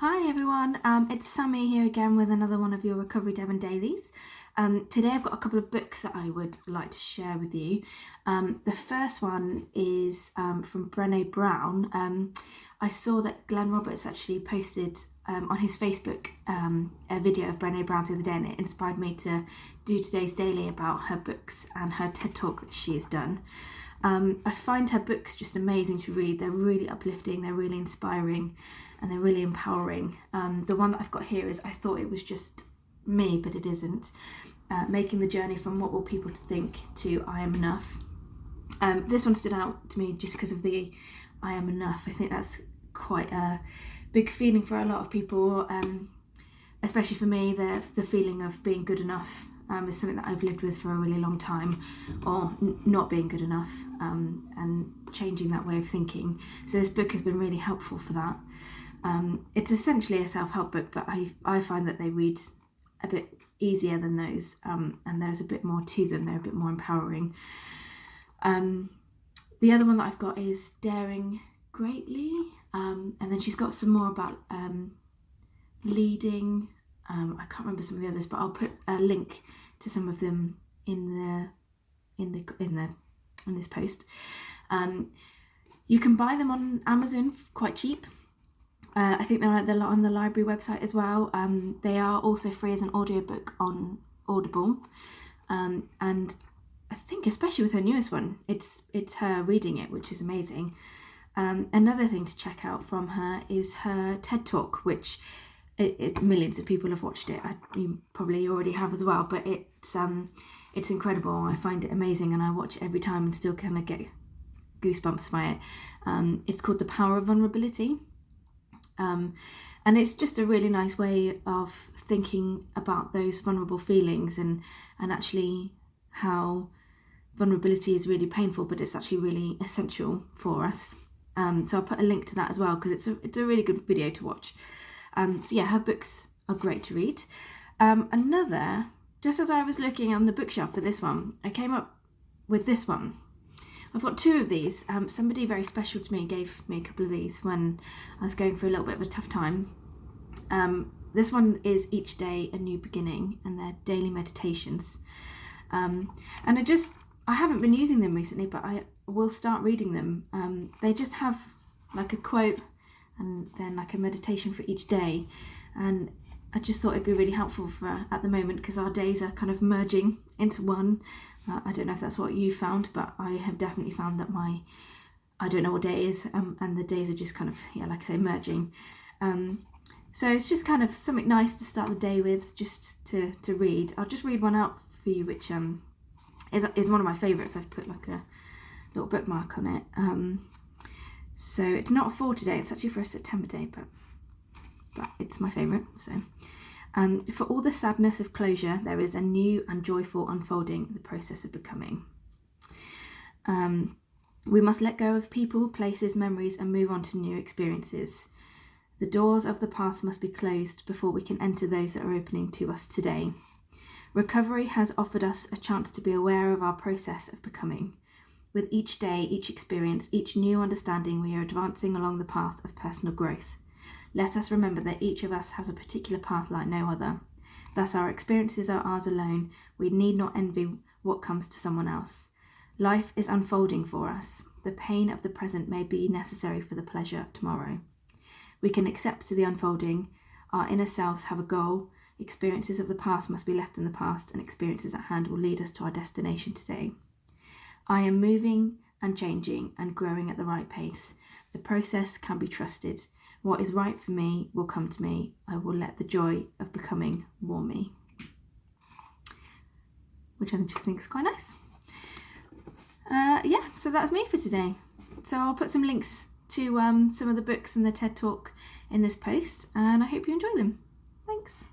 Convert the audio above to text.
Hi everyone, it's Sami here again with another one of your Recovery Devon Dailies. Today I've got a couple of books that I would like to share with you. The first one is from Brene Brown. I saw that Glenn Roberts actually posted on his Facebook a video of Brene Brown the other day, and it inspired me to do today's daily about her books and her TED Talk that she has done. I find her books just amazing to read. They're really uplifting, they're really inspiring, and they're really empowering. The one that I've got here is I Thought It Was Just Me, but it isn't. Making the journey from what will people think to I am enough. This one stood out to me just because of the I am enough. I think that's quite a big feeling for a lot of people, especially for me. The feeling of being good enough is something that I've lived with for a really long time, or not being good enough, and changing that way of thinking. So this book has been really helpful for that. It's essentially a self-help book, but I find that they read a bit easier than those, and there's a bit more to them. They're a bit more empowering. The other one that I've got is Daring Greatly, and then she's got some more about leading. I can't remember some of the others, but I'll put a link to some of them in this post. You can buy them on Amazon quite cheap. I think they're on the library website as well. They are also free as an audiobook on Audible, and I think especially with her newest one, it's her reading it, which is amazing. Another thing to check out from her is her TED Talk, which millions of people have watched it. You probably already have as well, but it's incredible. I find it amazing, and I watch it every time and still kind of get goosebumps by it. It's called The Power of Vulnerability. And it's just a really nice way of thinking about those vulnerable feelings and actually how vulnerability is really painful, but it's actually really essential for us. So I'll put a link to that as well, because it's a really good video to watch. So yeah, her books are great to read. Another, just as I was looking on the bookshelf for this one, I came up with this one. I've got two of these. Somebody very special to me gave me a couple of these when I was going through a little bit of a tough time. This one is Each Day a New Beginning, and they're daily meditations. And I haven't been using them recently, but I will start reading them. They just have like a quote and then like a meditation for each day. And I just thought it'd be really helpful for at the moment, because our days are kind of merging into one. I don't know if that's what you found, but I have definitely found that I don't know what day it is, and the days are just kind of, like I say, merging. So it's just kind of something nice to start the day with, just to read. I'll just read one out for you, which is one of my favourites. I've put like a little bookmark on it. So it's not for today, it's actually for a September day, but it's my favourite. So for all the sadness of closure, there is a new and joyful unfolding in the process of becoming. We must let go of people, places, memories, and move on to new experiences. The doors of the past must be closed before we can enter those that are opening to us today. Recovery has offered us a chance to be aware of our process of becoming. With each day, each experience, each new understanding, we are advancing along the path of personal growth. Let us remember that each of us has a particular path like no other. Thus, our experiences are ours alone. We need not envy what comes to someone else. Life is unfolding for us. The pain of the present may be necessary for the pleasure of tomorrow. We can accept the unfolding. Our inner selves have a goal. Experiences of the past must be left in the past, and experiences at hand will lead us to our destination today. I am moving and changing and growing at the right pace. The process can be trusted. What is right for me will come to me. I will let the joy of becoming warm me. Which I just think is quite nice. So that's me for today. So I'll put some links to some of the books and the TED Talk in this post, and I hope you enjoy them. Thanks.